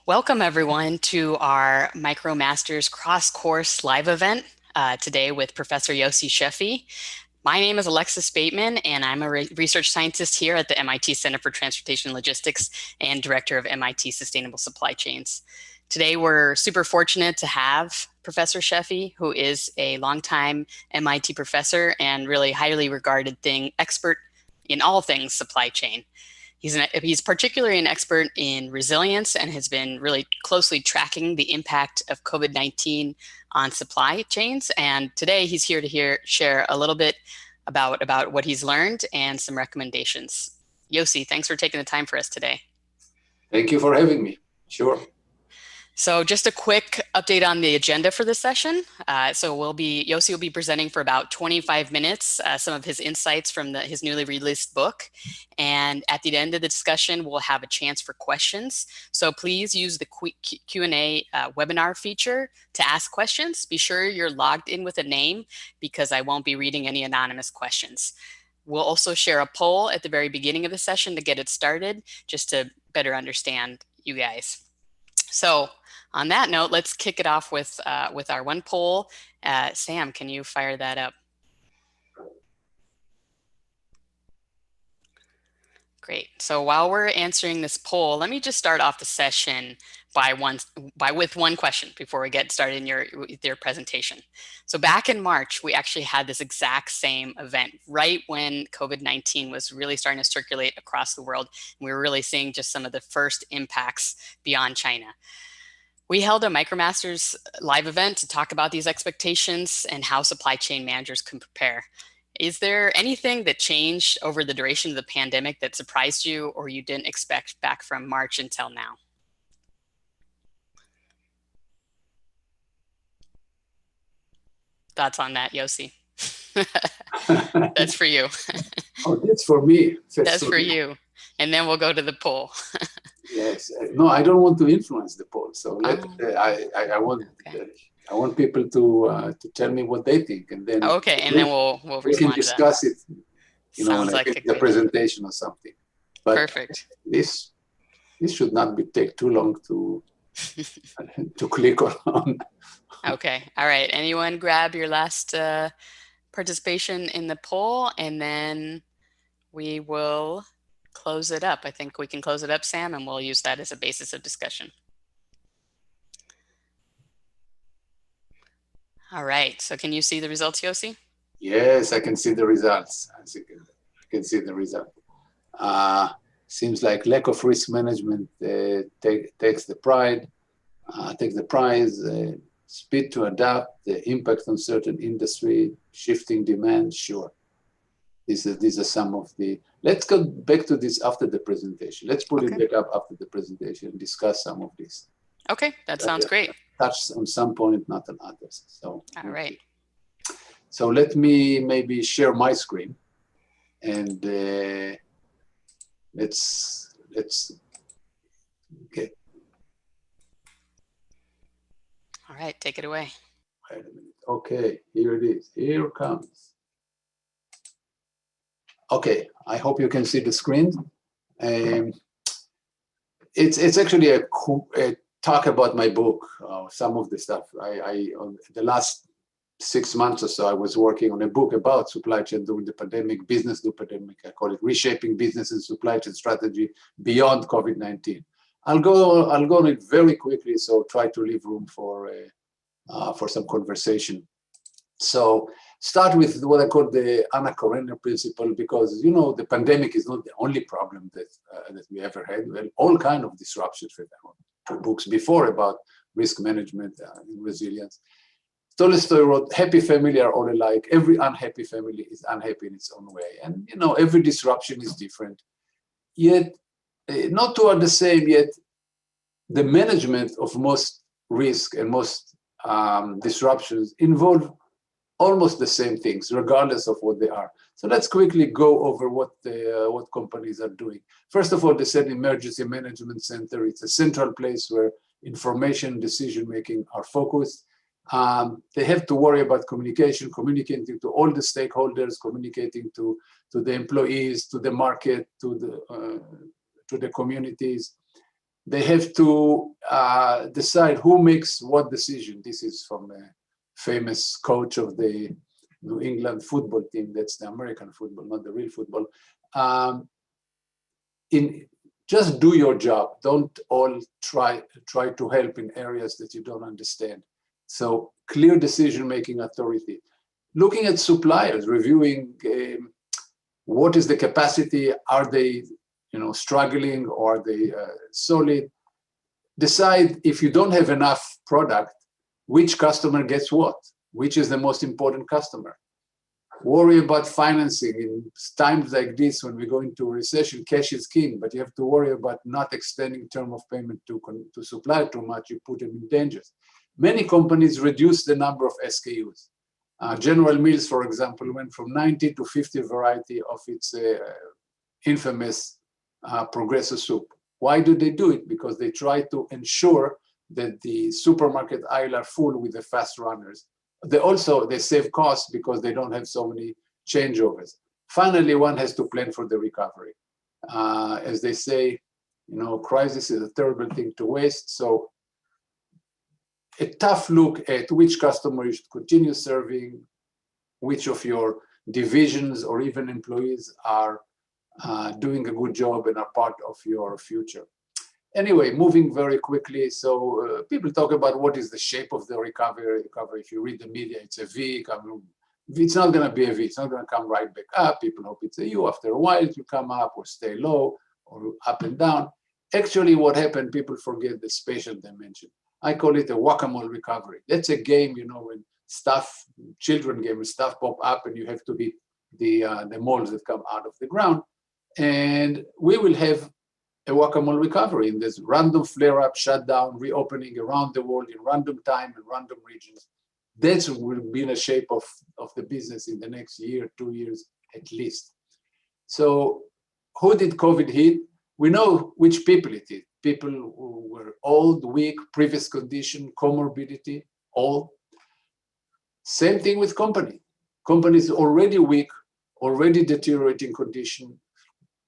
Welcome everyone to our MicroMasters cross-course live event today with Professor Yossi Sheffi. My name is Alexis Bateman and I'm a research scientist here at the MIT Center for Transportation Logistics and Director of MIT Sustainable Supply Chains. Today we're super fortunate to have Professor Sheffi, who is a longtime MIT professor and really highly regarded expert in all things supply chain. He's particularly an expert in resilience and has been really closely tracking the impact of COVID-19 on supply chains. And today he's here to share a little bit about what he's learned and some recommendations. Yossi, thanks for taking the time for us today. Thank you for having me. Sure. So just a quick update on the agenda for this session. Yossi will be presenting for about 25 minutes, some of his insights from his newly released book. And at the end of the discussion, we'll have a chance for questions. So please use the Q&A webinar feature to ask questions. Be sure you're logged in with a name because I won't be reading any anonymous questions. We'll also share a poll at the very beginning of the session to get it started, just to better understand you guys. So on that note, let's kick it off with our one poll. Sam, can you fire that up? Great. So while we're answering this poll, let me just start off the session with one question before we get started in your presentation. So back in March, we actually had this exact same event right when COVID-19 was really starting to circulate across the world. We were really seeing just some of the first impacts beyond China. We held a MicroMasters live event to talk about these expectations and how supply chain managers can prepare. Is there anything that changed over the duration of the pandemic that surprised you or you didn't expect back from March until now? Thoughts on that, Yossi? That's for you. Oh, that's for me. That's for you. And then we'll go to the poll. Yes. No, I don't want to influence the poll. So I want people to tell me what they think, and then okay, and then we'll we can discuss it. Sounds like a presentation or something. But perfect. This should not take too long to click on. Okay. All right. Anyone grab your last participation in the poll, and then we will close it up. I think we can close it up, Sam, and we'll use that as a basis of discussion. All right. So can you see the results, Yossi? Yes, I can see the results. I can see the result. Seems like lack of risk management takes the prize. Speed to adapt, the impact on certain industry, shifting demand, sure. These are some of the, let's go back to this after the presentation. Let's put it back up after the presentation and discuss some of this. Okay, that sounds great. Touch on some point, not on others. So, all right. So let me maybe share my screen and let's okay. All right, take it away. Wait a minute. Okay, here it is. Here it comes. Okay, I hope you can see the screen. It's actually a talk about my book. Some of the stuff the last 6 months or so, I was working on a book about supply chain during the pandemic, business through pandemic. I call it Reshaping Business and Supply Chain Strategy Beyond COVID-19. I'll go on it very quickly, so try to leave room for some conversation. So start with what I call the Anna Karenina principle, because the pandemic is not the only problem that we ever had. We had all kinds of disruptions. We had 2 books before about risk management and resilience. Tolstoy wrote, happy family are all alike. Every unhappy family is unhappy in its own way. And every disruption is different. Yet, not two are the same, yet the management of most risk and most disruptions involve almost the same things, regardless of what they are. So let's quickly go over what companies are doing. First of all, they said emergency management center. It's a central place where information decision-making are focused. They have to worry about communicating to all the stakeholders, communicating to the employees, to the market, to the communities. They have to decide who makes what decision. This is from a famous coach of the New England football team. That's the American football, not the real football. Just do your job. Don't all try to help in areas that you don't understand. So clear decision-making authority. Looking at suppliers, reviewing what is the capacity. Are they, struggling, or are they solid? Decide, if you don't have enough product, which customer gets what, which is the most important customer. Worry about financing. In times like this, when we go into a recession, cash is king, but you have to worry about not extending term of payment to supply too much. You put them in danger. Many companies reduce the number of SKUs. General Mills, for example, went from 90 to 50 variety of its infamous Progresso soup. Why do they do it? Because they try to ensure that the supermarket aisle are full with the fast runners. They save costs because they don't have so many changeovers. Finally, one has to plan for the recovery. As they say, crisis is a terrible thing to waste. So a tough look at which customer you should continue serving, which of your divisions or even employees are doing a good job and are part of your future. Anyway, moving very quickly. So people talk about what is the shape of the recovery. If you read the media, it's a V. It's not going to be a V. It's not going to come right back up. People hope it's a U. After a while, it will come up or stay low or up and down. Actually, what happened, people forget the spatial dimension. I call it a whack-a-mole recovery. That's a game, when children game, stuff pop up and you have to hit the moles that come out of the ground. And we will have a whack-a-mole recovery. And there's random flare-up, shutdown, reopening around the world in random time and random regions. That will be in the shape of the business in the next year, 2 years at least. So who did COVID hit? We know which people it hit. People who were old, weak, previous condition, comorbidity, all. Same thing with company. Companies already weak, already deteriorating condition,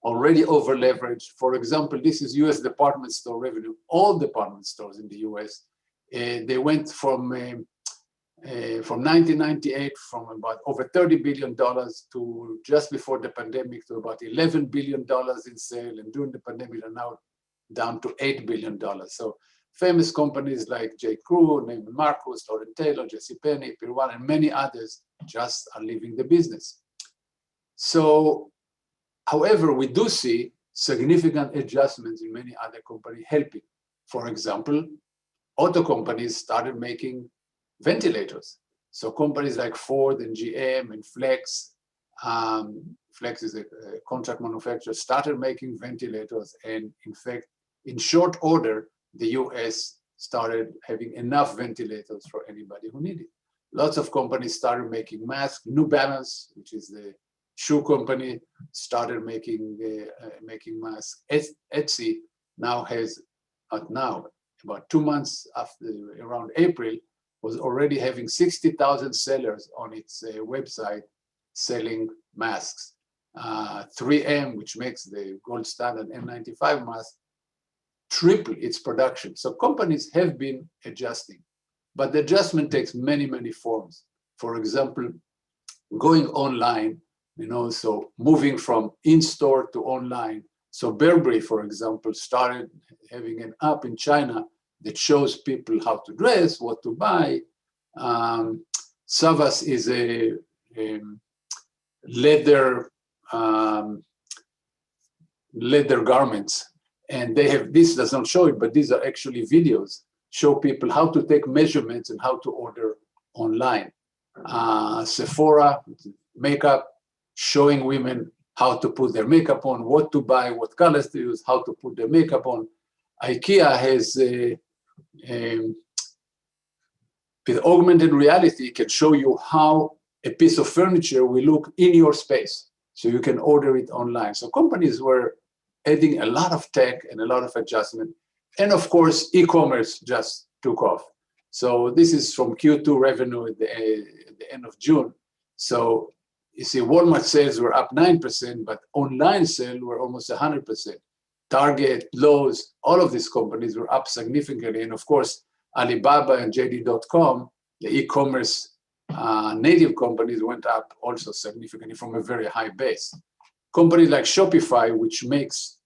already over leveraged. For example, this is US department store revenue. All department stores in the US, they went from 1998 from about over $30 billion to just before the pandemic to about $11 billion in sale. And during the pandemic are now down to $8 billion. So famous companies like J. Crew, Neiman Marcus, Lord & Taylor, JCPenney, Pier 1, and many others just are leaving the business. So, however, we do see significant adjustments in many other companies helping. For example, auto companies started making ventilators. So companies like Ford and GM and Flex, Flex is a contract manufacturer, started making ventilators. And in fact, in short order, the US started having enough ventilators for anybody who needed. Lots of companies started making masks. New Balance, which is the shoe company, started making masks. Etsy now has, about 2 months after, around April, was already having 60,000 sellers on its website selling masks. 3M, which makes the gold standard N95 mask, triple its production. So companies have been adjusting, but the adjustment takes many, many forms. For example, going online, so moving from in-store to online. So Burberry, for example, started having an app in China that shows people how to dress, what to buy. Savas is a leather garments. And they have, this does not show it, but these are actually videos, show people how to take measurements and how to order online. Sephora, makeup, showing women how to put their makeup on, what to buy, what colors to use, how to put their makeup on. IKEA has, with augmented reality, can show you how a piece of furniture will look in your space. So you can order it online. So companies were adding a lot of tech and a lot of adjustment. And of course, e-commerce just took off. So this is from Q2 revenue at the end of June. So you see Walmart sales were up 9%, but online sales were almost 100%. Target, Lowe's, all of these companies were up significantly. And of course, Alibaba and JD.com, the e-commerce native companies, went up also significantly from a very high base. Companies like Shopify, which makes,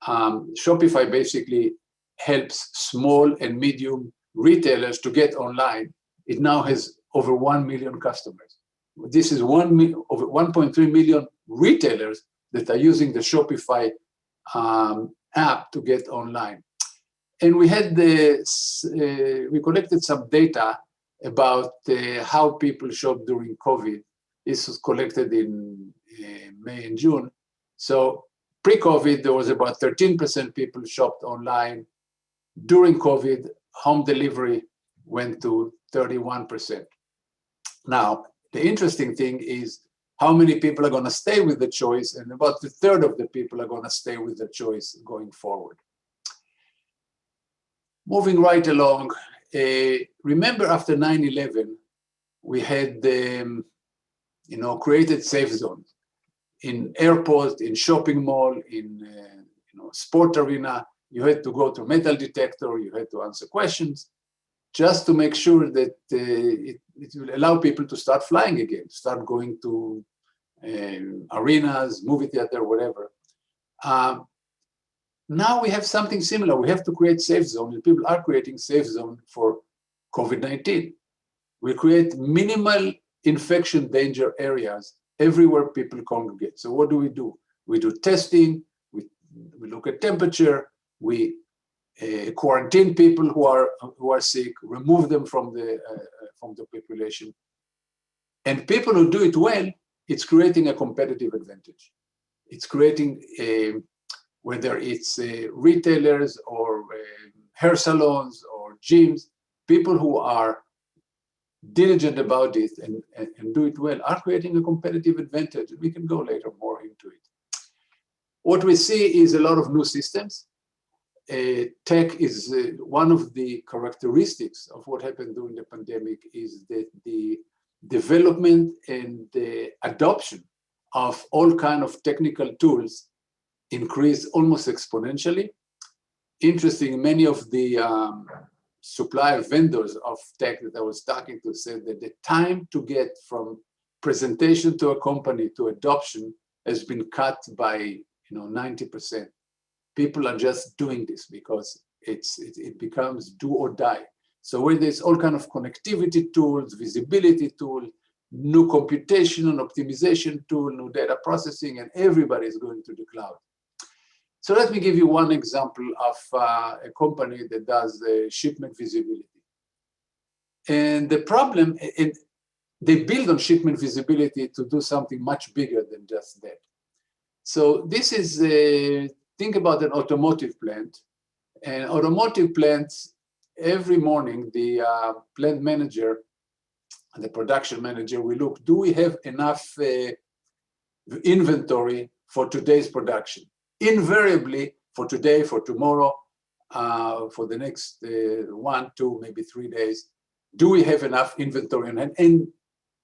Shopify basically helps small and medium retailers to get online. It now has over 1 million customers. This is over 1.3 million retailers that are using the Shopify app to get online. And we had we collected some data about how people shop during COVID. This was collected in May and June. So pre-COVID, there was about 13% people shopped online. During COVID, home delivery went to 31%. Now, the interesting thing is how many people are going to stay with the choice, and about a third of the people are going to stay with the choice going forward. Moving right along, remember after 9/11, we had created safe zones in airports, in shopping mall, in sport arena. You had to go to metal detector, you had to answer questions, just to make sure that it will allow people to start flying again, start going to arenas, movie theater, whatever. Now we have something similar. We have to create safe zones. People are creating safe zones for COVID-19. We create minimal infection danger areas everywhere people congregate. So what do? We do testing, we look at temperature, we quarantine people who are sick, remove them from the population. And people who do it well, it's creating a competitive advantage. It's creating whether it's retailers or hair salons or gyms, people who are diligent about it and do it well are creating a competitive advantage. We can go later more into it. What we see is a lot of new systems. Tech is one of the characteristics of what happened during the pandemic is that the development and the adoption of all kinds of technical tools increased almost exponentially. Interesting, many of the supplier vendors of tech that I was talking to said that the time to get from presentation to a company to adoption has been cut by 90%. People are just doing this because it becomes do or die. So where there's all kind of connectivity tools, visibility tools, new computation and optimization tool, new data processing, and everybody is going to the cloud. So let me give you one example of a company that does shipment visibility. And the problem, they build on shipment visibility to do something much bigger than just that. So this is, think about an automotive plant. And automotive plants, every morning, the plant manager and the production manager will look, do we have enough inventory for today's production? Invariably, for today, for tomorrow, for the next 1, 2, maybe 3 days, do we have enough inventory on hand?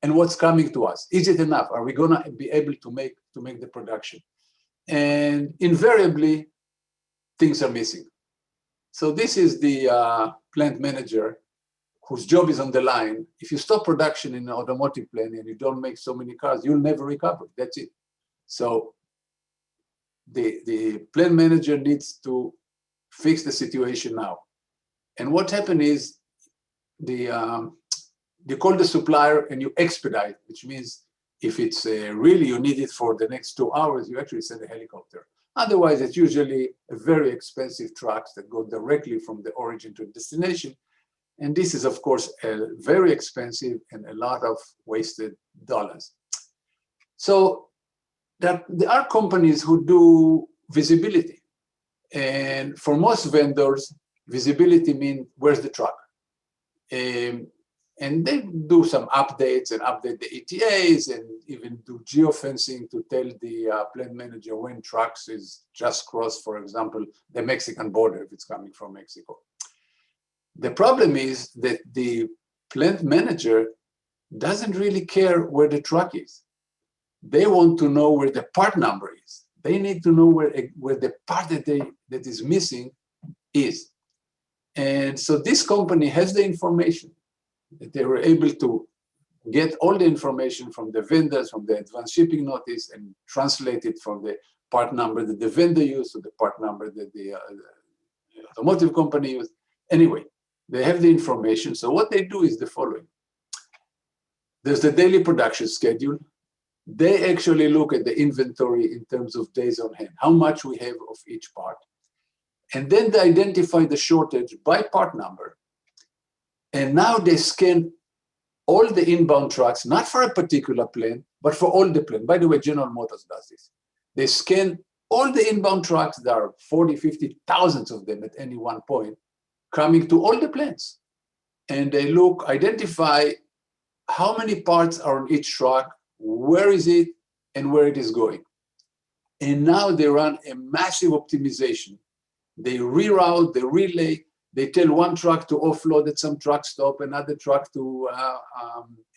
And what's coming to us? Is it enough? Are we going to be able to make the production? And invariably, things are missing. So this is the plant manager whose job is on the line. If you stop production in an automotive plant and you don't make so many cars, you'll never recover. That's it. So the plant manager needs to fix the situation now. And what happened is you call the supplier and you expedite, which means if it's really you need it for the next 2 hours, you actually send a helicopter. Otherwise, it's usually a very expensive trucks that go directly from the origin to the destination. And this is, of course, very expensive and a lot of wasted dollars. So there are companies who do visibility. And for most vendors, visibility means where's the truck? And they do some updates and update the ETAs and even do geofencing to tell the plant manager when trucks is just crossed, for example, the Mexican border if it's coming from Mexico. The problem is that the plant manager doesn't really care where the truck is. They want to know where the part number is. They need to know where the part that they that is missing is. And so this company has the information that they were able to get all the information from the vendors, from the advanced shipping notice, and translate it from the part number that the vendor used to the part number that the automotive company used. Anyway, they have the information. So what they do is the following. There's the daily production schedule. They actually look at the inventory in terms of days on hand, how much we have of each part. And then they identify the shortage by part number. And now they scan all the inbound trucks, not for a particular plane, but for all the planes. By the way, General Motors does this. They scan all the inbound trucks. There are 40, 50, thousands of them at any one point, coming to all the planes. And they look, identify how many parts are on each truck, where is it, and where it is going. And now they run a massive optimization. They reroute, they relay, they tell one truck to offload at some truck stop, another truck to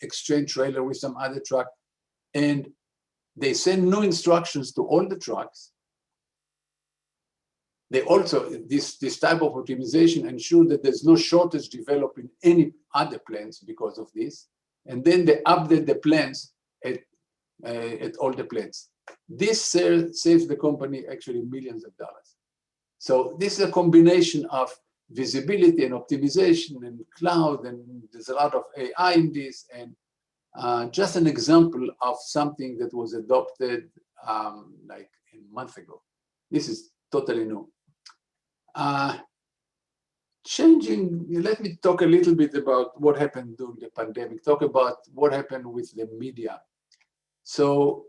exchange trailer with some other truck. And they send new instructions to all the trucks. They also, this type of optimization ensure that there's no shortage developing any other planes because of this. And then they update the plans at all the planes. This saves the company actually millions of dollars. So this is a combination of visibility and optimization and cloud, and there's a lot of AI in this, and just an example of something that was adopted like a month ago. This is totally new. Changing, let me talk a little bit about what happened during the pandemic, talk about what happened with the media. So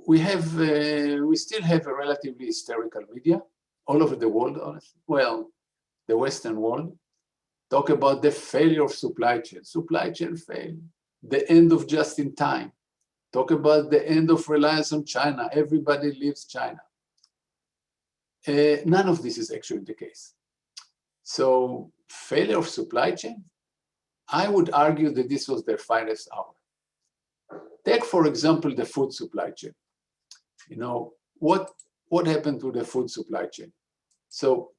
we still have a relatively hysterical media all over the world, honestly. Well, the Western world. Talk about the failure of supply chain. Supply chain failed. The end of just in time. Talk about the end of reliance on China. Everybody leaves China. None of this is actually the case. So failure of supply chain, I would argue that this was their finest hour. Take, for example, the food supply chain. You know, what happened to the food supply chain? So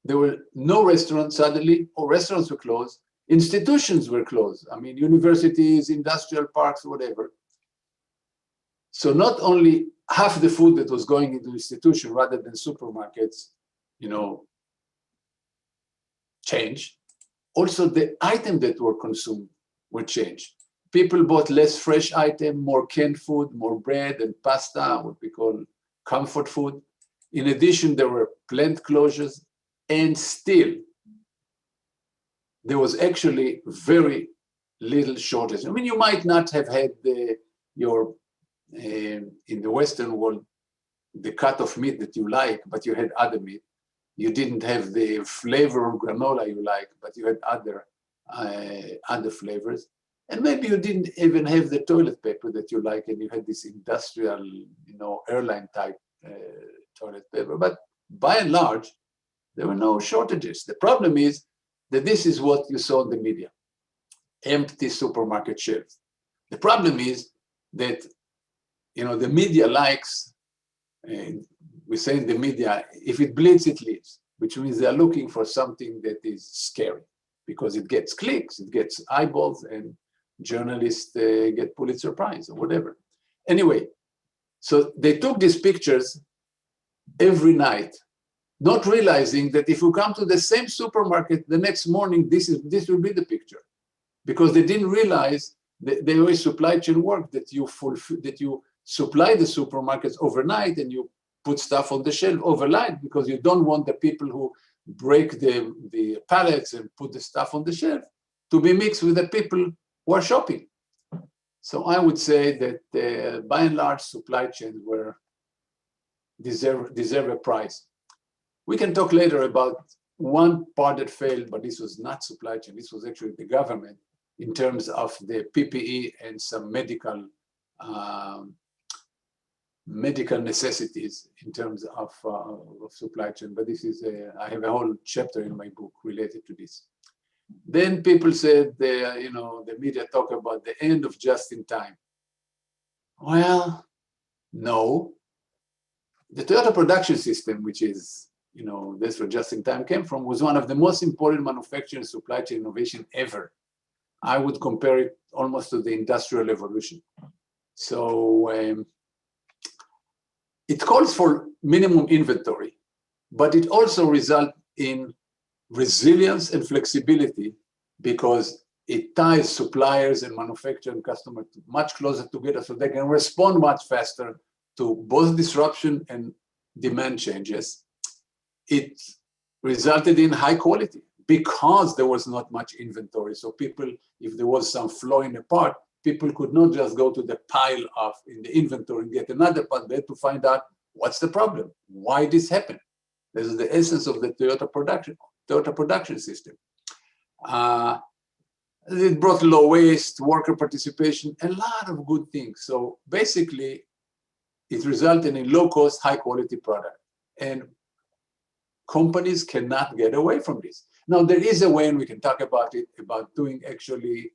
there were no restaurants suddenly, or restaurants were closed. Institutions were closed. I mean, universities, industrial parks, whatever. So not only half the food that was going into institution rather than supermarkets, you know, changed. Also, the items that were consumed were changed. People bought less fresh item, more canned food, more bread and pasta, what we call comfort food. In addition, there were plant closures, and still there was actually very little shortage. I mean, you might not have had in the Western world, the cut of meat that you like, but you had other meat. You didn't have the flavor of granola you like, but you had other flavors. And maybe you didn't even have the toilet paper that you like, and you had this industrial, you know, airline type toilet paper. But by and large, there were no shortages. The problem is that this is what you saw in the media, empty supermarket shelves. The problem is that, you know, the media likes, we say in the media, if it bleeds, it leaves, which means they're looking for something that is scary because it gets clicks, it gets eyeballs, and journalists get Pulitzer Prize or whatever. Anyway, so they took these pictures every night, not realizing that if you come to the same supermarket the next morning, this will be the picture, because they didn't realize the way supply chain worked, that you supply the supermarkets overnight and you put stuff on the shelf overnight, because you don't want the people who break the pallets and put the stuff on the shelf to be mixed with the people who are shopping. So I would say that by and large, supply chains deserve a prize. We can talk later about one part that failed, but this was not supply chain. This was actually the government in terms of the PPE and some medical necessities in terms of supply chain. But this is I have a whole chapter in my book related to this. Then people said, you know, the media talk about the end of just in time. Well, no. The Toyota production system, which is this where just-in-time came from, was one of the most important manufacturing supply chain innovation ever. I would compare it almost to the Industrial Revolution. So it calls for minimum inventory, but it also results in resilience and flexibility because it ties suppliers and manufacturer and customer much closer together so they can respond much faster to both disruption and demand changes. It resulted in high quality because there was not much inventory. So people, if there was some flaw in a part, people could not just go to the pile of in the inventory and get another part. They had to find out what's the problem, why this happened. This is the essence of the Toyota production system. It brought low waste, worker participation, a lot of good things. So basically, it resulted in low-cost, high-quality product. And companies cannot get away from this. Now, there is a way, and we can talk about it, about doing actually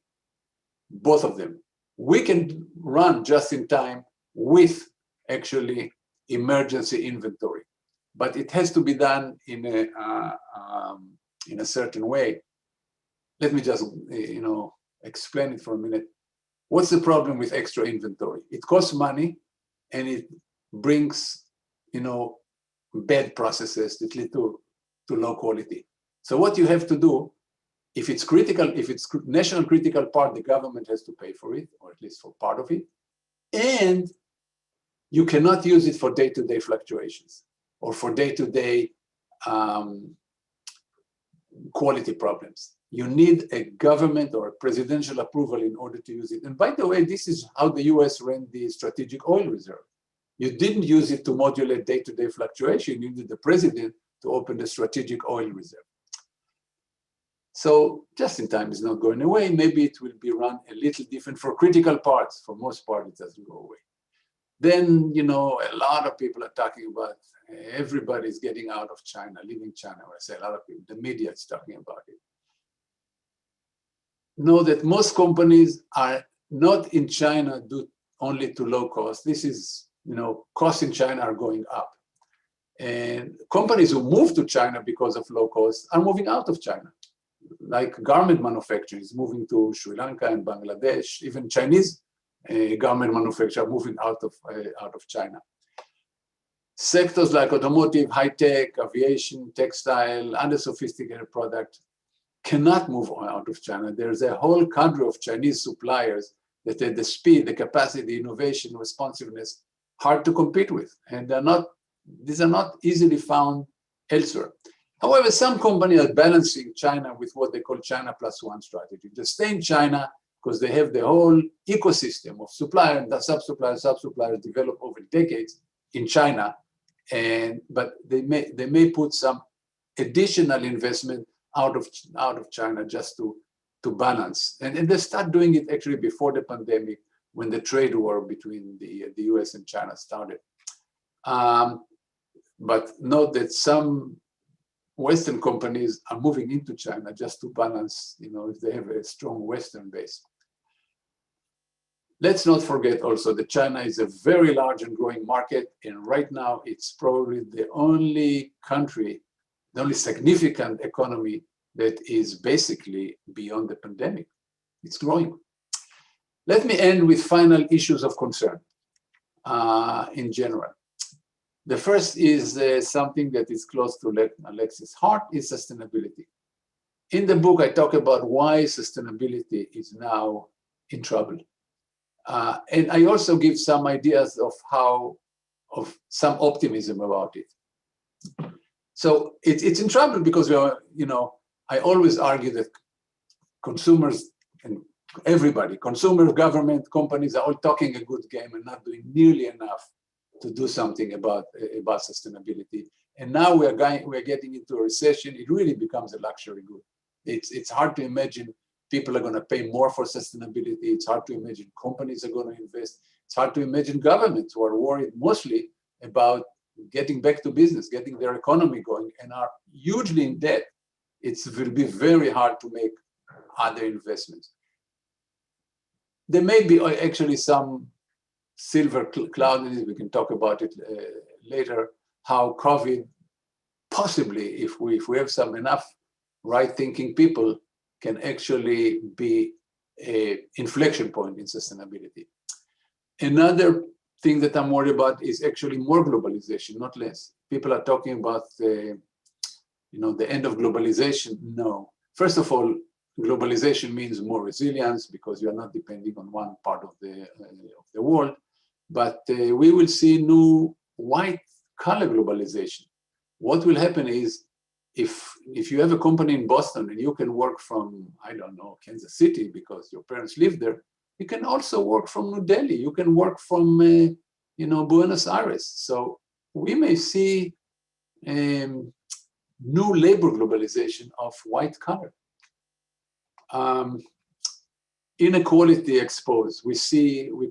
both of them. We can run just in time with actually emergency inventory, but it has to be done in a certain way. Let me just explain it for a minute. What's the problem with extra inventory? It costs money, and it brings bad processes that lead to low quality. So what you have to do, if it's critical, if it's national critical part, the government has to pay for it, or at least for part of it. And you cannot use it for day-to-day fluctuations or for day-to-day quality problems. You need a government or a presidential approval in order to use it. And by the way, this is how the US ran the strategic oil reserve. You didn't use it to modulate day-to-day fluctuation. You needed the president to open the strategic oil reserve. So just in time is not going away. Maybe it will be run a little different for critical parts. For most part, it doesn't go away. Then, a lot of people are talking about everybody's getting out of China, leaving China. When I say a lot of people, the media is talking about it. Know that most companies are not in China due only to low cost. This is, costs in China are going up. And companies who move to China because of low cost are moving out of China. Like garment manufacturing is moving to Sri Lanka and Bangladesh. Even Chinese garment manufacturers are moving out of China. Sectors like automotive, high-tech, aviation, textile, other sophisticated products cannot move out of China. There's a whole cadre of Chinese suppliers that have the speed, the capacity, innovation, responsiveness, hard to compete with. And these are not easily found elsewhere. However, some companies are balancing China with what they call China plus one strategy. They stay in China because they have the whole ecosystem of suppliers and sub-suppliers developed over decades in China. But they may put some additional investment out of China just to balance. And they start doing it actually before the pandemic, when the trade war between the US and China started. But note that some Western companies are moving into China just to balance, if they have a strong Western base. Let's not forget also that China is a very large and growing market. And right now, it's probably the only country, the only significant economy that is basically beyond the pandemic. It's growing. Let me end with final issues of concern in general. The first is something that is close to Alexis' heart, is sustainability. In the book, I talk about why sustainability is now in trouble. And I also give some ideas of some optimism about it. So it's in trouble because I always argue that consumers and everybody, consumers, government, companies are all talking a good game and not doing nearly enough to do something about sustainability. And now we're getting into a recession. It really becomes a luxury good. It's hard to imagine people are going to pay more for sustainability. It's hard to imagine companies are going to invest. It's hard to imagine governments who are worried mostly about getting back to business, getting their economy going, and are hugely in debt. It will be very hard to make other investments. There may be actually some silver cloud in it. We can talk about it later, how COVID possibly, if we have some enough right-thinking people, can actually be a inflection point in sustainability. Another thing that I'm worried about is actually more globalization, not less. People are talking about the end of globalization. No. First of all, globalization means more resilience because you are not depending on one part of the world. But we will see new white-collar globalization. What will happen is, if you have a company in Boston and you can work from, I don't know, Kansas City because your parents live there, you can also work from New Delhi. You can work from, Buenos Aires. So we may see new labor globalization of white collar. Inequality exposed. We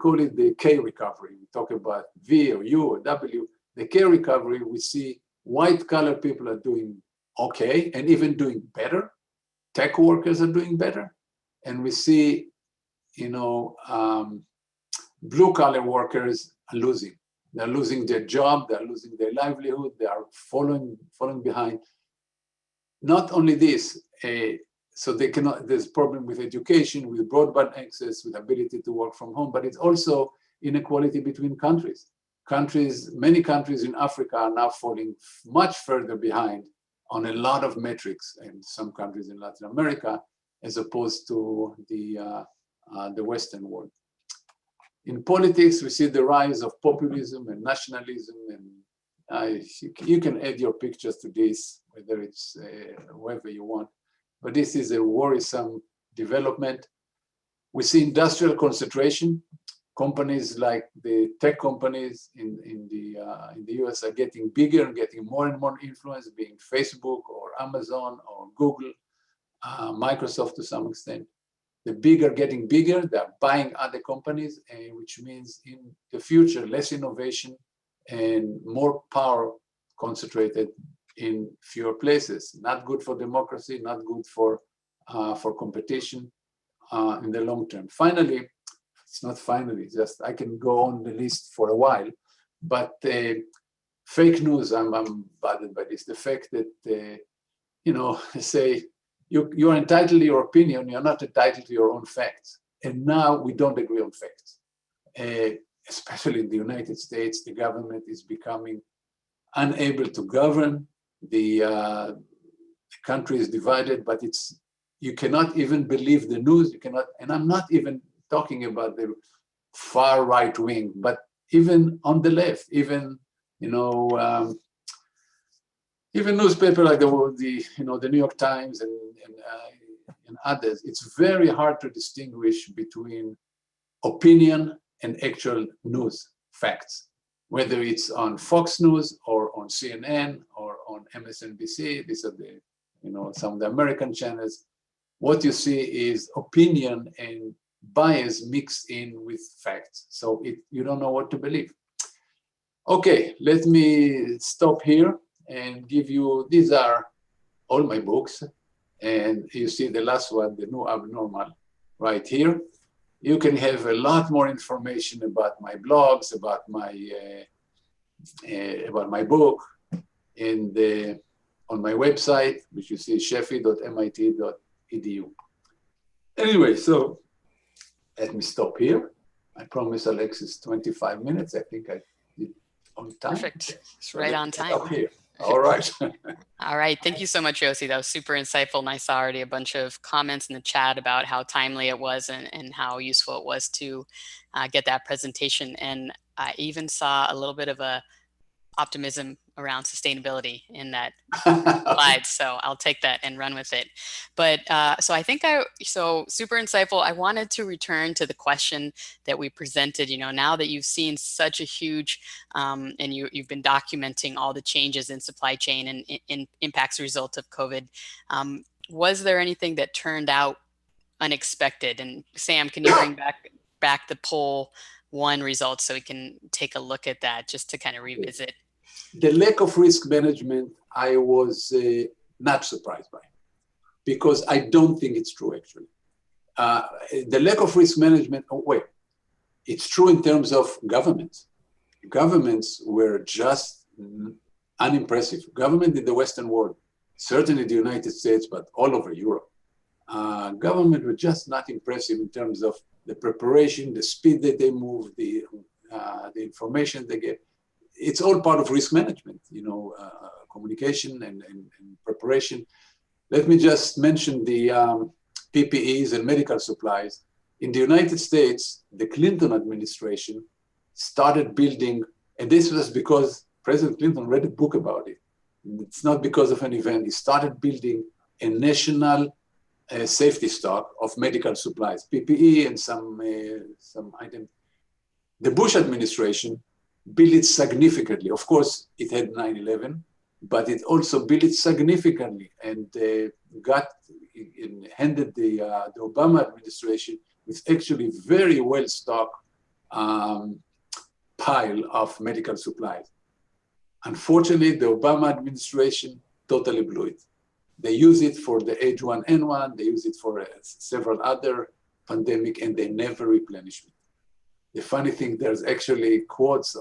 call it the K recovery. We talk about V or U or W. The K recovery, we see white collar people are doing okay and even doing better. Tech workers are doing better. And we see, blue collar workers are losing. They're losing their job, they're losing their livelihood, they are falling behind. Not only this, so they cannot, there's problem with education, with broadband access, with ability to work from home, but it's also inequality between countries. Many countries in Africa are now falling much further behind on a lot of metrics, and some countries in Latin America, as opposed to the Western world. In politics, we see the rise of populism and nationalism, and you can add your pictures to this, whether it's whoever you want, but this is a worrisome development. We see industrial concentration. Companies like the tech companies in the US are getting bigger and getting more and more influence, being Facebook or Amazon or Google, Microsoft to some extent. The big are getting bigger, they're buying other companies, which means in the future, less innovation and more power concentrated in fewer places. Not good for democracy, not good for competition in the long term. Finally, it's not finally, just I can go on the list for a while, but fake news, I'm bothered by this. The fact that, say, you're entitled to your opinion, you're not entitled to your own facts. And now we don't agree on facts. Especially in the United States, the government is becoming unable to govern. The country is divided, but you cannot even believe the news. You cannot, and I'm not even talking about the far right wing, but even on the left, even newspaper like the New York Times and others, it's very hard to distinguish between opinion and actual news, facts, whether it's on Fox News or on CNN or on MSNBC. These are some of the American channels. What you see is opinion and bias mixed in with facts. So you don't know what to believe. Okay, let me stop here and give you, these are all my books. And you see the last one, The New Abnormal, right here. You can have a lot more information about my blogs, about my book, on my website, which you see, sheffi.mit.edu. Anyway, so let me stop here. I promise Alexis 25 minutes. I think I did on time. Perfect. It's right on time. Stop here. All right. All right. Thank you so much, Yossi. That was super insightful. And I saw already a bunch of comments in the chat about how timely it was and how useful it was to get that presentation. And I even saw a little bit of a optimism around sustainability in that slide. So I'll take that and run with it. But so I think so super insightful. I wanted to return to the question that we presented, now that you've seen such a huge, and you've been documenting all the changes in supply chain and impacts as a result of COVID. Was there anything that turned out unexpected? And Sam, can you bring back the poll 1 results so we can take a look at that just to kind of revisit? The lack of risk management, I was not surprised by, because I don't think it's true, actually. The lack of risk management, it's true in terms of governments. Governments were just unimpressive. Government in the Western world, certainly the United States, but all over Europe, government were just not impressive in terms of the preparation, the speed that they move, the information they get. It's all part of risk management, communication and preparation. Let me just mention the PPEs and medical supplies. In the United States, the Clinton administration started building, and this was because President Clinton read a book about it. It's not because of an event. He started building a national safety stock of medical supplies, PPE and some items. The Bush administration built it significantly. Of course, it had 9/11, but it also built it significantly and handed the Obama administration with actually very well-stocked pile of medical supplies. Unfortunately, the Obama administration totally blew it. They use it for the H1N1, they use it for several other pandemic, and they never replenish it. The funny thing, there's actually quotes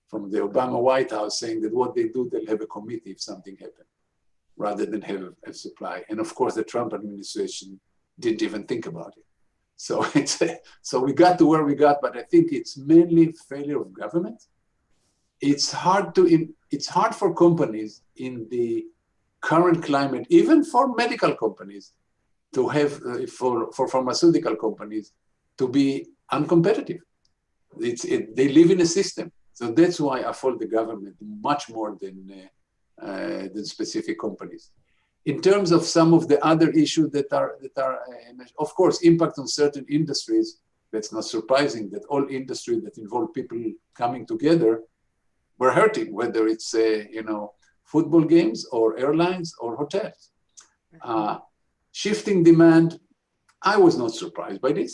from the Obama White House saying that what they do, they'll have a committee if something happens, rather than have a supply. And of course, the Trump administration didn't even think about it. So so we got to where we got, but I think it's mainly failure of government. It's hard for companies in the current climate, even for medical companies, to have for pharmaceutical companies to be uncompetitive. They live in a system, so that's why I fault the government much more than specific companies. In terms of some of the other issues that are of course, impact on certain industries. That's not surprising that all industries that involve people coming together were hurting, whether it's football games or airlines or hotels. Shifting demand, I was not surprised by this.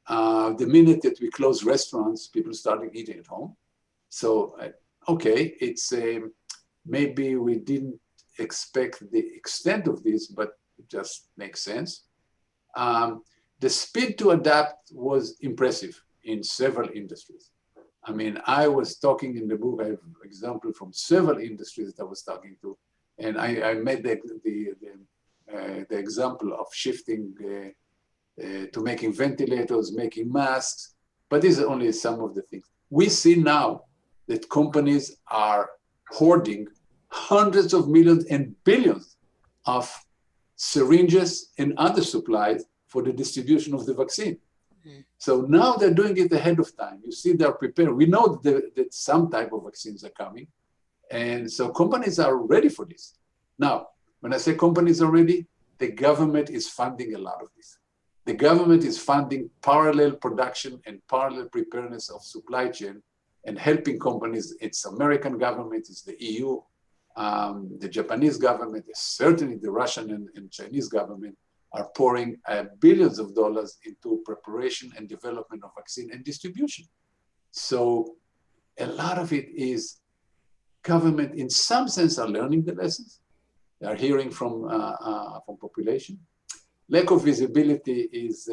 The minute that we closed restaurants, people started eating at home. So, okay, it's maybe we didn't expect the extent of this, but it just makes sense. The speed to adapt was impressive in several industries. I mean, I was talking in the book, I have an example from several industries that I was talking to, and I made the example of shifting to making ventilators, making masks, but these are only some of the things. We see now that companies are hoarding hundreds of millions and billions of syringes and other supplies for the distribution of the vaccine. So now they're doing it ahead of time. You see, they're prepared. We know that some type of vaccines are coming. And so companies are ready for this. Now, when I say companies are ready, the government is funding a lot of this. The government is funding parallel production and parallel preparedness of supply chain and helping companies. It's American government, it's the EU, the Japanese government, certainly the Russian and Chinese government are pouring billions of dollars into preparation and development of vaccine and distribution. So a lot of it is government, in some sense, are learning the lessons. They are hearing from population. Lack of visibility is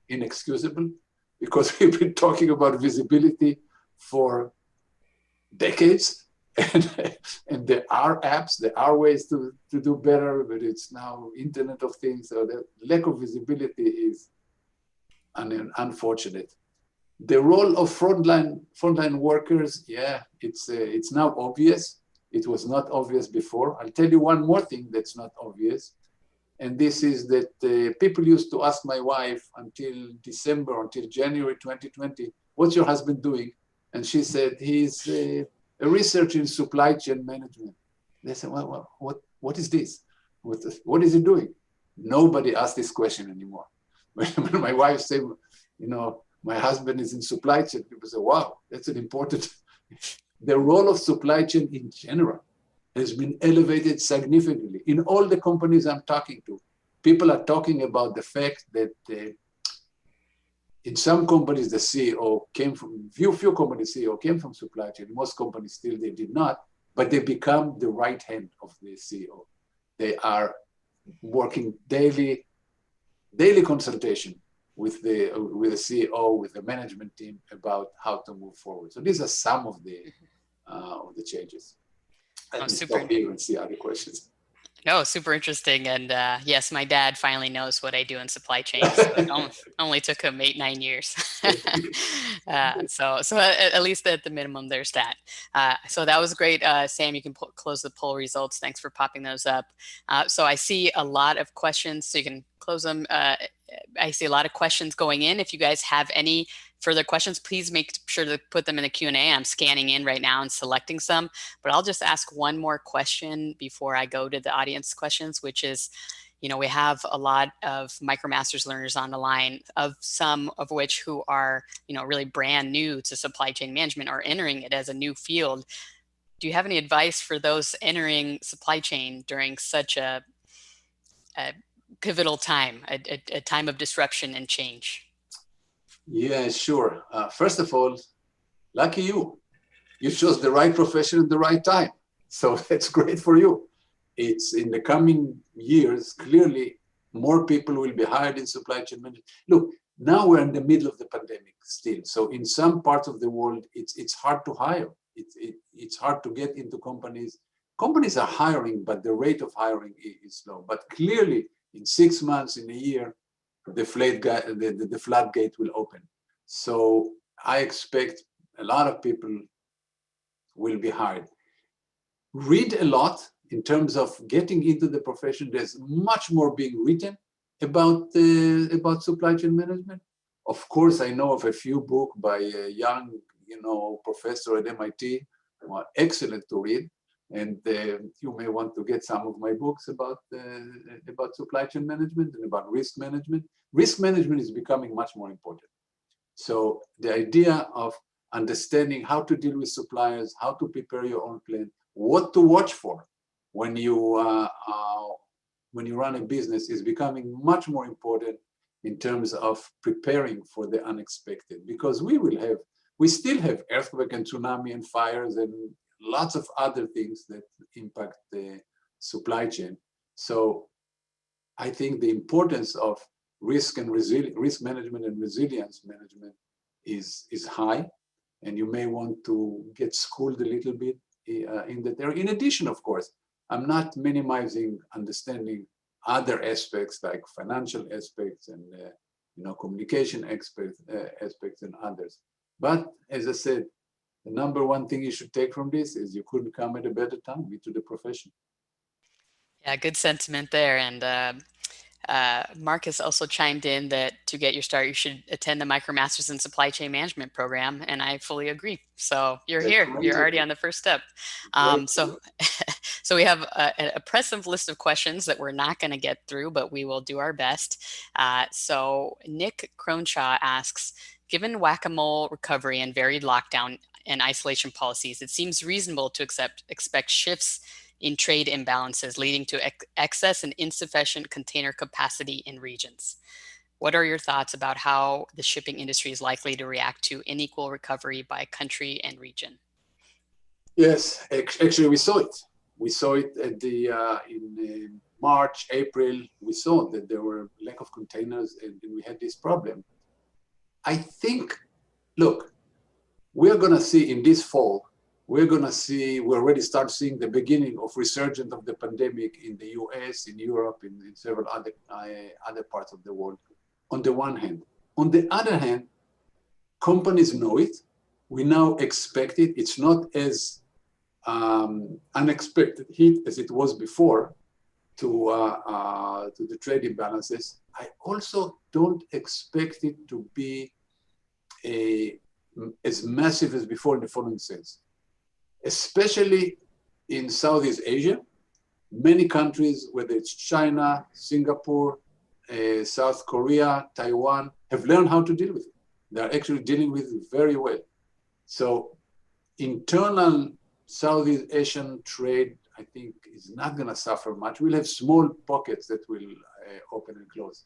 inexcusable because we've been talking about visibility for decades. And there are apps, there are ways to do better, but it's now Internet of Things. So the lack of visibility is unfortunate. The role of frontline workers, yeah, it's now obvious. It was not obvious before. I'll tell you one more thing that's not obvious. And this is that people used to ask my wife until December, until January 2020, what's your husband doing? And she said, he's a researcher in supply chain management. They said, well, what is this? What is he doing? Nobody asked this question anymore. When my wife said, my husband is in supply chain, people say, wow, that's an important. The role of supply chain in general has been elevated significantly. In all the companies I'm talking to, people are talking about the fact that in some companies, the CEO came from, few companies CEO came from supply chain. Most companies still, they did not, but they become the right hand of the CEO. They are working daily consultation with the CEO, with the management team about how to move forward. So these are some of the changes. Oh, Let me super. stop here and see other questions. No, super interesting. And yes, my dad finally knows what I do in supply chain. So it only took him 8, 9 years. So at least at the minimum, there's that. So that was great. Sam, you can close the poll results. Thanks for popping those up. So I see a lot of questions, so you can close them. I see a lot of questions going in. If you guys have any further questions, please make sure to put them in the Q&A. I'm scanning in right now and selecting some, but I'll just ask one more question before I go to the audience questions, which is, we have a lot of MicroMasters learners on the line, of some of which who are, really brand new to supply chain management or entering it as a new field. Do you have any advice for those entering supply chain during such a pivotal time, a time of disruption and change? Yeah, sure. First of all, lucky you. You chose the right profession at the right time. So that's great for you. It's in the coming years, clearly more people will be hired in supply chain management. Look, now we're in the middle of the pandemic still. So in some parts of the world, it's hard to hire. It's hard to get into companies. Companies are hiring, but the rate of hiring is low. But clearly in 6 months, in a year, the floodgate will open. So I expect a lot of people will be hired. Read a lot in terms of getting into the profession. There's much more being written about supply chain management. Of course, I know of a few books by a young, professor at MIT who are excellent to read. And you may want to get some of my books about supply chain management and about risk management. Risk management is becoming much more important. So the idea of understanding how to deal with suppliers, how to prepare your own plan, what to watch for when you run a business is becoming much more important in terms of preparing for the unexpected. Because we still have earthquake and tsunami and fires and lots of other things that impact the supply chain. So I think the importance of risk management and resilience management is high, and you may want to get schooled a little bit in that area. In addition, of course, I'm not minimizing understanding other aspects like financial aspects and communication aspects and others. But as I said, the number one thing you should take from this is you couldn't come at a better time into the profession. Yeah, good sentiment there. And Marcus also chimed in that to get your start, you should attend the MicroMasters in Supply Chain Management program, and I fully agree. So you're here. You're already on the first step. So we have a impressive list of questions that we're not going to get through, but we will do our best. So Nick Cronshaw asks, given whack-a-mole recovery and varied lockdown and isolation policies, it seems reasonable to expect shifts in trade imbalances leading to excess and insufficient container capacity in regions. What are your thoughts about how the shipping industry is likely to react to unequal recovery by country and region? Yes, actually we saw it. We saw it at in March, April. We saw that there were lack of containers and we had this problem. I think, look, we're going to see in this fall, we already start seeing the beginning of resurgence of the pandemic in the US, in Europe, in several other parts of the world, on the one hand. On the other hand, companies know it. We now expect it. It's not as unexpected hit as it was before to the trade imbalances. I also don't expect it to be as massive as before in the following sense. Especially in Southeast Asia, many countries, whether it's China, Singapore, South Korea, Taiwan, have learned how to deal with it. They're actually dealing with it very well. So internal Southeast Asian trade, I think, is not going to suffer much. We'll have small pockets that will open and close.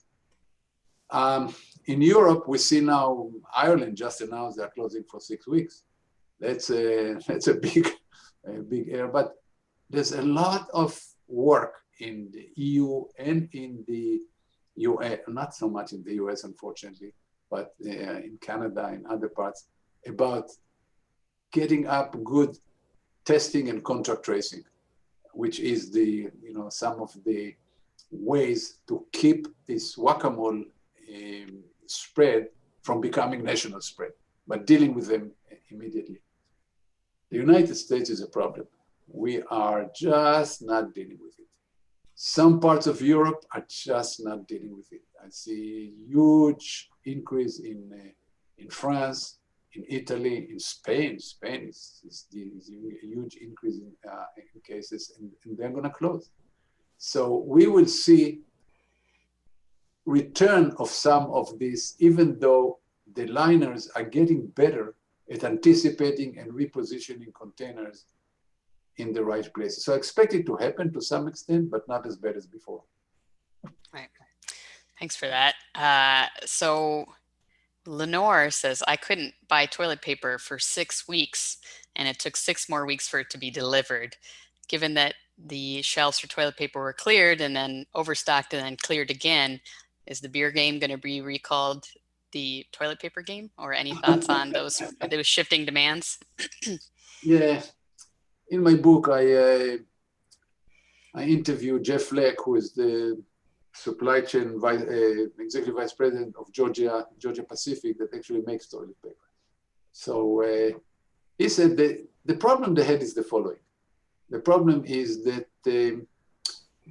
In Europe, we see now Ireland just announced they're closing for 6 weeks. That's a big area, but there's a lot of work in the EU and in the US, not so much in the US, unfortunately, but in Canada and other parts, about getting up good testing and contract tracing, which is the, some of the ways to keep this whack-a-mole spread from becoming national spread, but dealing with them immediately. The United States is a problem. We are just not dealing with it. Some parts of Europe are just not dealing with it. I see huge increase in France, in Italy, in Spain. Spain is a huge increase in cases, and they're going to close. So we will see return of some of this, even though the liners are getting better at anticipating and repositioning containers in the right places. So I expect it to happen to some extent, but not as bad as before. Right. Thanks for that. So Lenore says, I couldn't buy toilet paper for 6 weeks, and it took 6 more weeks for it to be delivered. Given that the shelves for toilet paper were cleared and then overstocked and then cleared again, is the beer game going to be recalled the toilet paper game? Or any thoughts on those shifting demands? Yeah. In my book, I interviewed Jeff Fleck, who is the supply chain executive vice president of Georgia Pacific, that actually makes toilet paper. So he said the problem they had is the following. The problem is that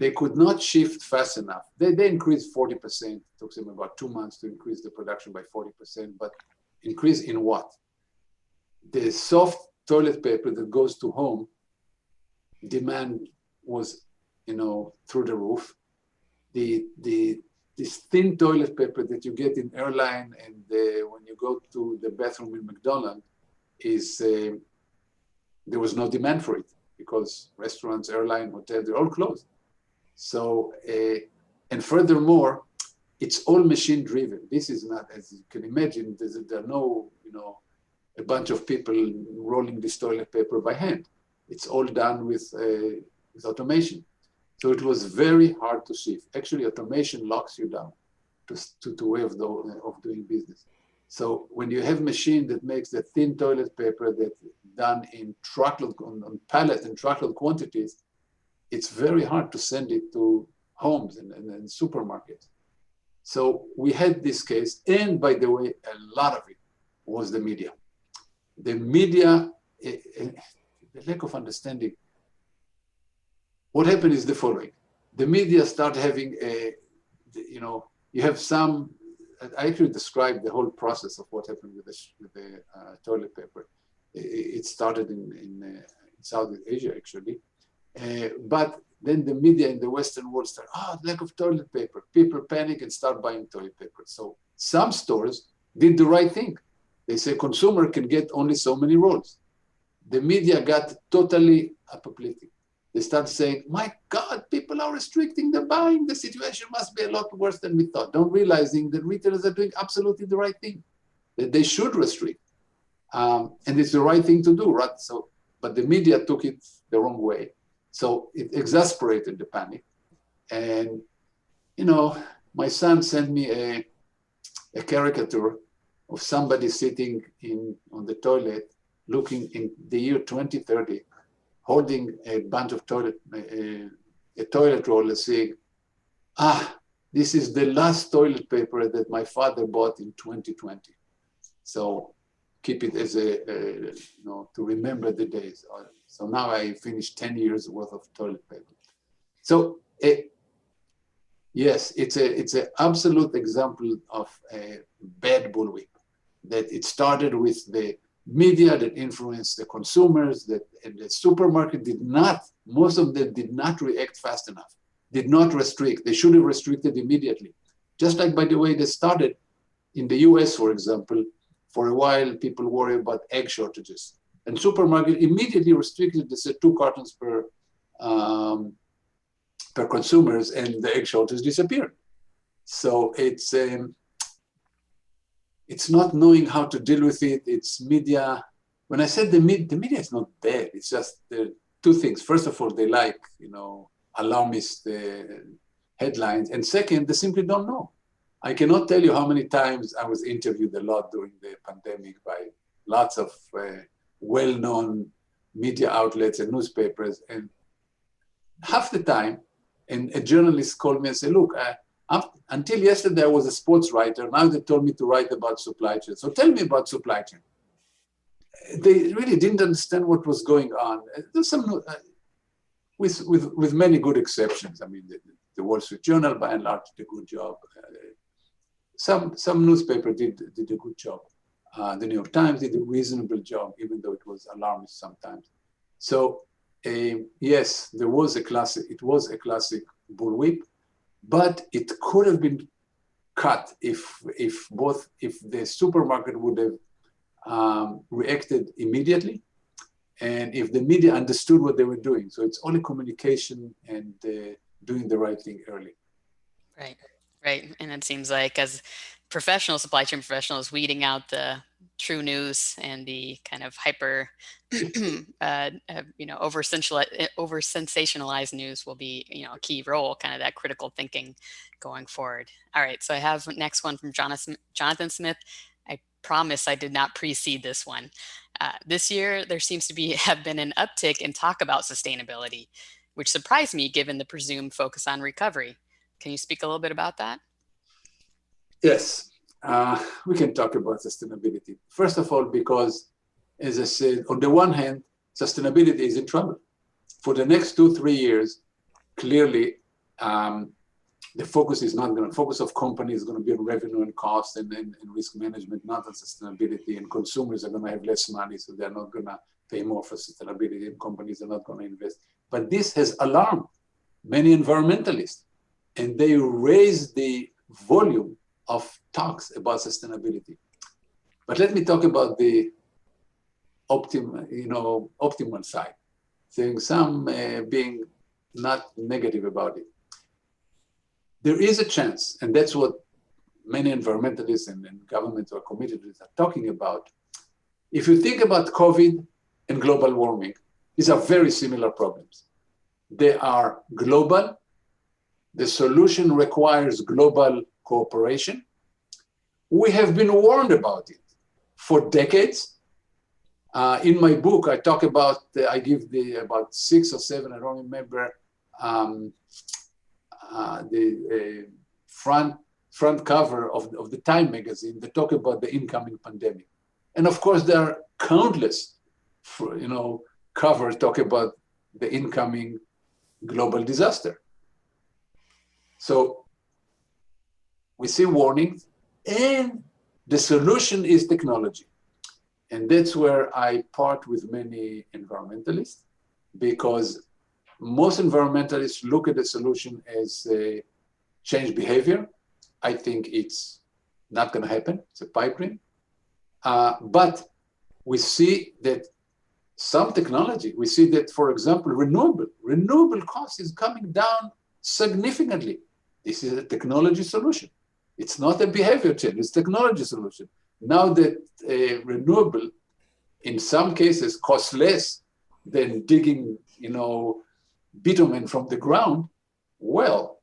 they could not shift fast enough. They increased 40%. It took them about 2 months to increase the production by 40%, but increase in what? The soft toilet paper that goes to home, demand was, through the roof. This thin toilet paper that you get in airline and when you go to the bathroom in McDonald's is, there was no demand for it because restaurants, airline, hotels, they're all closed. So, and furthermore, it's all machine driven. This is not, as you can imagine, there are no, a bunch of people rolling this toilet paper by hand. It's all done with automation. So it was very hard to shift. Actually, automation locks you down to way of doing business. So when you have machine that makes the thin toilet paper that's done in truckload, on pallet and truckload quantities, it's very hard to send it to homes and supermarkets. So we had this case, and by the way, a lot of it was the media. The media, the lack of understanding. What happened is the following. The media start having you have some, I actually described the whole process of what happened with the toilet paper. It started in Southeast Asia, actually. But then the media in the Western world start, lack of toilet paper. People panic and start buying toilet paper. So some stores did the right thing. They say consumer can get only so many rolls. The media got totally apoplectic. They start saying, my God, people are restricting the buying. The situation must be a lot worse than we thought. Don't realizing that retailers are doing absolutely the right thing, that they should restrict. And it's the right thing to do, right? So, but the media took it the wrong way. So it exasperated the panic. And, my son sent me a caricature of somebody sitting on the toilet, looking in the year 2030, holding a bunch of a toilet roll and saying, this is the last toilet paper that my father bought in 2020. So keep it as to remember the days. So now I finished 10 years worth of toilet paper. So yes, it's an absolute example of a bad bullwhip, that it started with the media that influenced the consumers, that the supermarket most of them did not react fast enough, did not restrict. They should have restricted immediately. Just like, by the way, they started in the US, for example, for a while, people worry about egg shortages. And supermarket immediately restricted, they said 2 cartons per consumers, and the egg shortage disappeared. So it's not knowing how to deal with it. It's media. When I said the media is not bad. It's just there are 2 things. First of all, they like, alarmist headlines. And second, they simply don't know. I cannot tell you how many times I was interviewed a lot during the pandemic by lots of well-known media outlets and newspapers. And half the time, and a journalist called me and said, look, until yesterday I was a sports writer. Now they told me to write about supply chain. So tell me about supply chain. They really didn't understand what was going on. There's some, with many good exceptions. I mean, the Wall Street Journal, by and large, did a good job. Some newspaper did a good job. The New York Times did a reasonable job, even though it was alarmist sometimes. So yes, it was a classic bullwhip, but it could have been cut if the supermarket would have reacted immediately, and if the media understood what they were doing. So it's only communication and doing the right thing early. Right. And it seems like as professional supply chain professionals, weeding out the true news and the kind of hyper, over sensationalized news will be, a key role, kind of that critical thinking going forward. All right. So I have next one from Jonathan Smith. I promise I did not precede this one. This year, there seems to have been an uptick in talk about sustainability, which surprised me given the presumed focus on recovery. Can you speak a little bit about that? Yes, we can talk about sustainability. First of all, because, as I said, on the one hand, sustainability is in trouble. For the next 2-3 years, clearly, the focus of companies is going to be on revenue and cost and risk management, not on sustainability. And consumers are going to have less money, so they're not going to pay more for sustainability, and companies are not going to invest. But this has alarmed many environmentalists, and they raise the volume of talks about sustainability. But let me talk about the optimal side, saying some being not negative about it. There is a chance, and that's what many environmentalists and governments who are committed to this are talking about. If you think about COVID and global warming, these are very similar problems. They are global. The solution requires global cooperation. We have been warned about it for decades. In my book, I talk about, I give about 6 or 7, I don't remember, the front cover of the Time magazine that talk about the incoming pandemic. And of course, there are countless, covers talk about the incoming global disaster. So we see warnings, and the solution is technology. And that's where I part with many environmentalists, because most environmentalists look at the solution as change behavior. I think it's not going to happen. It's a pipe dream. But we see that some technology, we see that, for example, renewable cost is coming down significantly. This is a technology solution. It's not a behavior change, it's technology solution. Now that renewable, in some cases, costs less than digging, bitumen from the ground, well,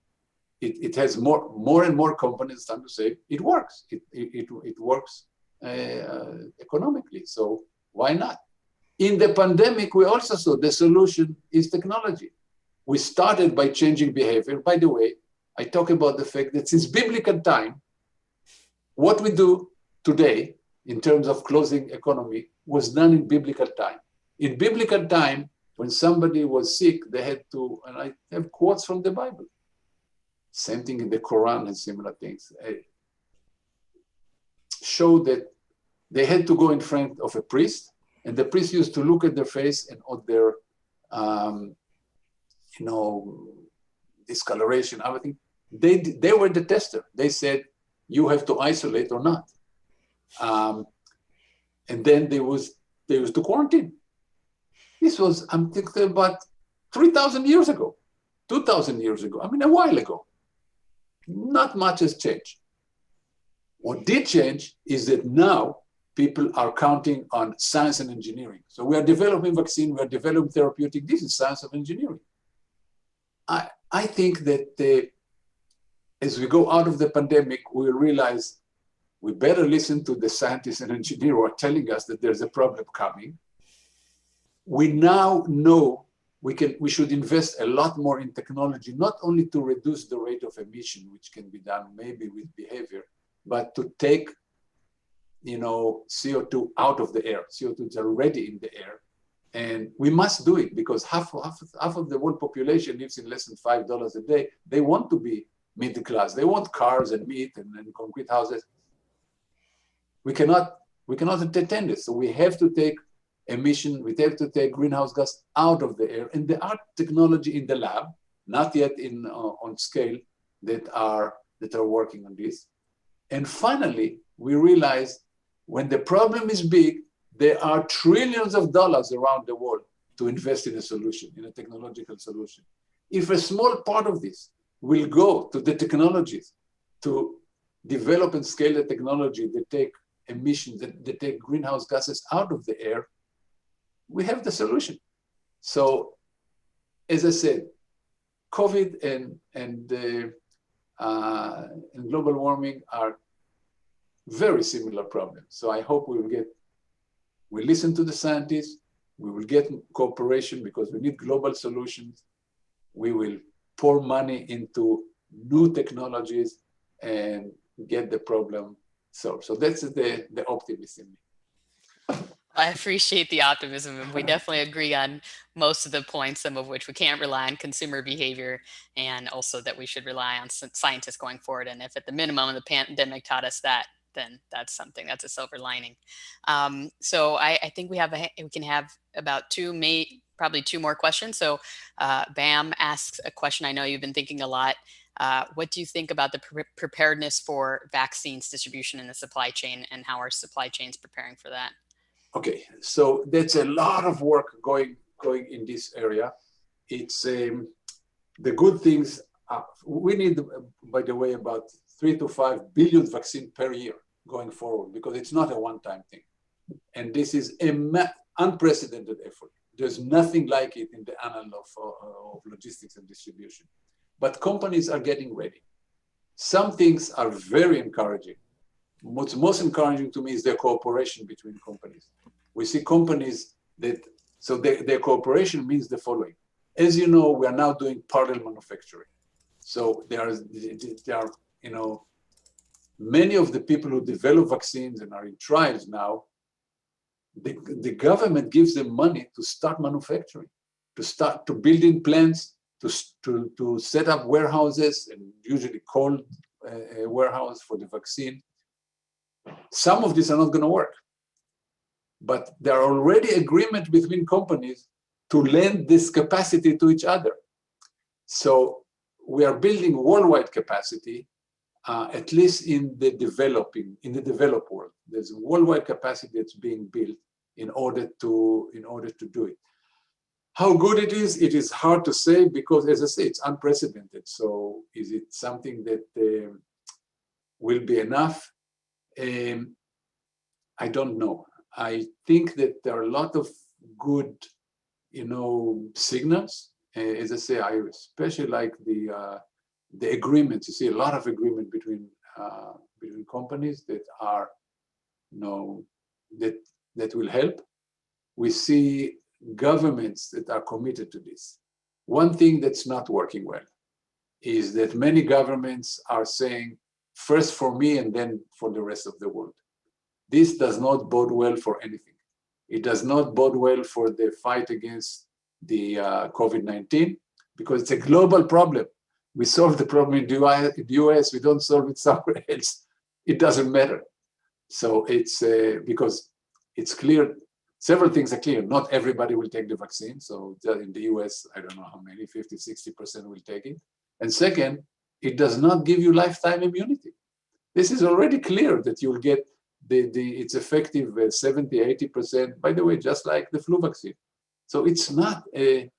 it has more and more companies starting to say it works. It works economically, so why not? In the pandemic, we also saw the solution is technology. We started by changing behavior. By the way, I talk about the fact that since biblical time, what we do today in terms of closing economy was done in biblical time. In biblical time, when somebody was sick, they had to, and I have quotes from the Bible. Same thing in the Quran and similar things. Show that they had to go in front of a priest, and the priest used to look at their face and on their, discoloration, everything. They were the tester. They said, you have to isolate or not. And then they used to quarantine. This was, I'm thinking about 3,000 years ago, 2,000 years ago, a while ago. Not much has changed. What did change is that now people are counting on science and engineering. So we are developing vaccine, we are developing therapeutic. This is science of engineering. I think that as we go out of the pandemic, we'll realize we better listen to the scientists and engineers who are telling us that there's a problem coming. We now know we should invest a lot more in technology, not only to reduce the rate of emission, which can be done maybe with behavior, but to take CO2 out of the air. CO2 is already in the air. And we must do it because half of the world population lives in less than $5 a day. They want to be middle class. They want cars and meat and concrete houses. We cannot entertain this. So we have to take emission, we have to take greenhouse gas out of the air. And there are technology in the lab, not yet on scale, that are working on this. And finally, we realize when the problem is big, there are trillions of dollars around the world to invest in a solution, in a technological solution. If a small part of this will go to the technologies to develop and scale the technology that take emissions, that take greenhouse gases out of the air, we have the solution. So, as I said, COVID and global warming are very similar problems. So I hope we listen to the scientists, we will get cooperation because we need global solutions. We will pour money into new technologies and get the problem solved. So that's the optimist in me. I appreciate the optimism, and we definitely agree on most of the points, some of which we can't rely on consumer behavior, and also that we should rely on scientists going forward. And if at the minimum the pandemic taught us that, then that's a silver lining. So I think we can have about probably two more questions. So Bam asks a question I know you've been thinking a lot. What do you think about the preparedness for vaccines distribution in the supply chain, and how are supply chains preparing for that? Okay, so that's a lot of work going in this area. It's the good things. We need, by the way, about 3 to 5 billion vaccines per year going forward, because it's not a one-time thing. And this is an unprecedented effort. There's nothing like it in the annal of logistics and distribution. But companies are getting ready. Some things are very encouraging. What's most encouraging to me is the cooperation between companies. We see companies so their cooperation means the following. As you know, we are now doing parallel manufacturing. So there are many of the people who develop vaccines and are in trials now, the government gives them money to start manufacturing, to build in plants, to set up warehouses, and usually cold warehouse for the vaccine. Some of these are not going to work, but there are already agreements between companies to lend this capacity to each other. So we are building worldwide capacity, at least in the developed world. There's a worldwide capacity that's being built in order to do it. How good it is hard to say, because, as I say, it's unprecedented. So is it something that will be enough? I don't know. I think that there are a lot of good, signals. As I say, I especially like the agreements. You see a lot of agreement between companies that are, that will help. We see governments that are committed to this. One thing that's not working well is that many governments are saying, first for me and then for the rest of the world. This does not bode well for anything. It does not bode well for the fight against the COVID-19, because it's a global problem. We solve the problem in the US, we don't solve it somewhere else. It doesn't matter. So it's because it's clear, several things are clear. Not everybody will take the vaccine. So in the US, I don't know how many, 50, 60% will take it. And second, it does not give you lifetime immunity. This is already clear that you'll get it's effective 70, 80%, by the way, just like the flu vaccine. So it's not a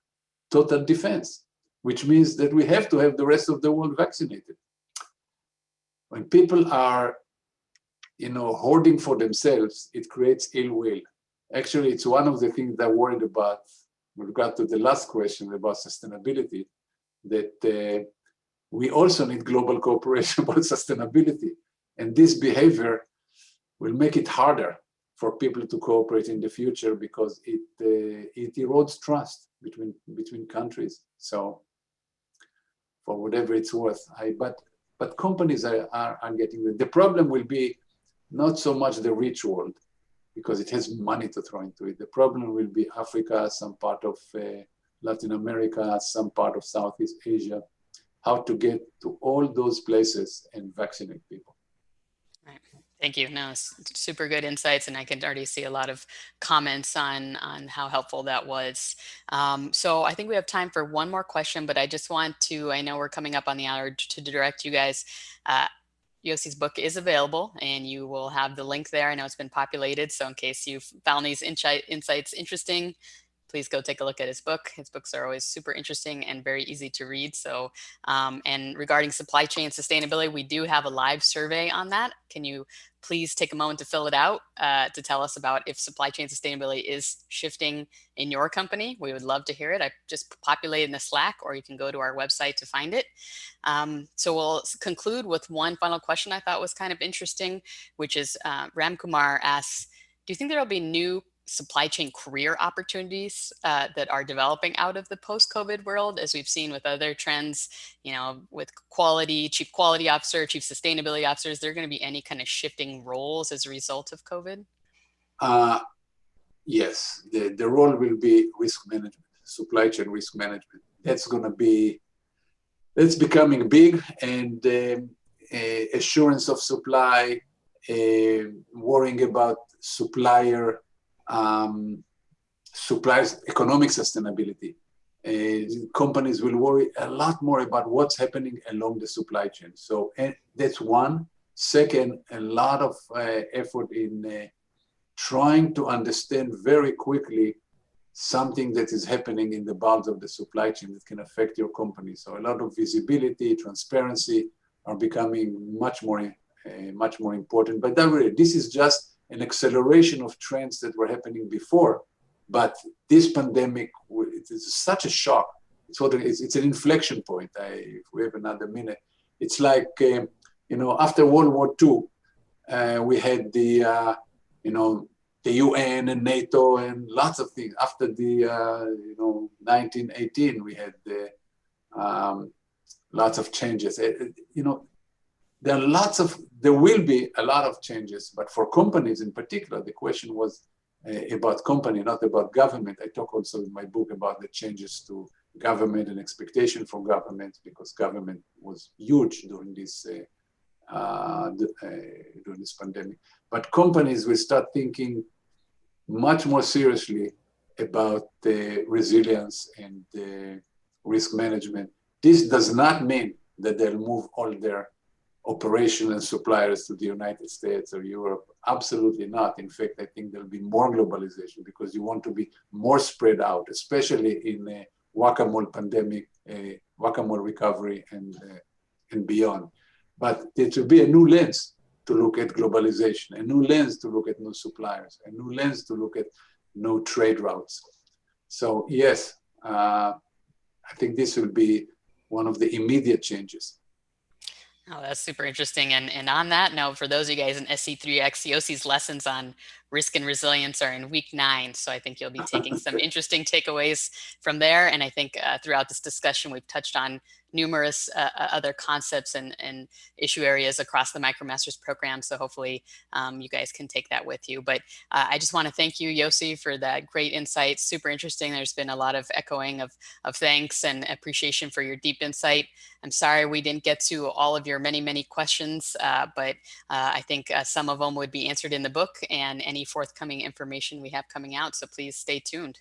total defense, which means that we have to have the rest of the world vaccinated. When people are, hoarding for themselves, it creates ill will. Actually, it's one of the things that I'm worried about with regard to the last question about sustainability, that we also need global cooperation about sustainability. And this behavior will make it harder for people to cooperate in the future, because it erodes trust between countries. So for whatever it's worth, but companies are getting it. The problem will be not so much the rich world, because it has money to throw into it. The problem will be Africa, some part of Latin America, some part of Southeast Asia, how to get to all those places and vaccinate people. Right. Thank you. No, super good insights, and I can already see a lot of comments on how helpful that was. So I think we have time for one more question, but I just want to, I know we're coming up on the hour, to direct you guys. Yossi's book is available, and you will have the link there. I know it's been populated, so in case you found these insights interesting, please go take a look at his book. His books are always super interesting and very easy to read. So, and regarding supply chain sustainability, we do have a live survey on that. Can you please take a moment to fill it out to tell us about if supply chain sustainability is shifting in your company? We would love to hear it. I just populated in the Slack, or you can go to our website to find it. So we'll conclude with one final question I thought was kind of interesting, which is Ram Kumar asks, do you think there will be new supply chain career opportunities that are developing out of the post-COVID world, as we've seen with other trends, you know, with quality, chief quality officer, chief sustainability officers? There going to be any kind of shifting roles as a result of COVID? Yes, the role will be risk management, supply chain risk management. That's going to be, it's becoming big, and assurance of supply, worrying about suppliers' economic sustainability. Companies will worry a lot more about what's happening along the supply chain. So that's one. Second, a lot of effort in trying to understand very quickly something that is happening in the bulk of the supply chain that can affect your company. So a lot of visibility, transparency are becoming much more important. But this is just an acceleration of trends that were happening before. But this pandemic, it is such a shock. It's an inflection point. If we have another minute, it's like, after World War II, we had the UN and NATO and lots of things. After the 1918, we had lots of changes. There will be a lot of changes, but for companies in particular, the question was about company, not about government. I talk also in my book about the changes to government and expectation from government, because government was huge during this pandemic. But companies will start thinking much more seriously about the resilience and the risk management. This does not mean that they'll move all their operational suppliers to the United States or Europe. Absolutely not. In fact, I think there'll be more globalization, because you want to be more spread out, especially in a whack-a-mole pandemic, whack-a-mole recovery, and beyond. But there will be a new lens to look at globalization, a new lens to look at new suppliers, a new lens to look at new trade routes. So yes, I think this will be one of the immediate changes. Oh, that's super interesting. And on that note, for those of you guys in SC3X, Yossi's lessons on risk and resilience are in week 9. So I think you'll be taking some interesting takeaways from there. And I think throughout this discussion, we've touched on numerous other concepts and issue areas across the MicroMasters program. So hopefully you guys can take that with you. But I just want to thank you, Yossi, for that great insight. Super interesting. There's been a lot of echoing of thanks and appreciation for your deep insight. I'm sorry we didn't get to all of your many questions, but I think some of them would be answered in the book and any forthcoming information we have coming out. So please stay tuned.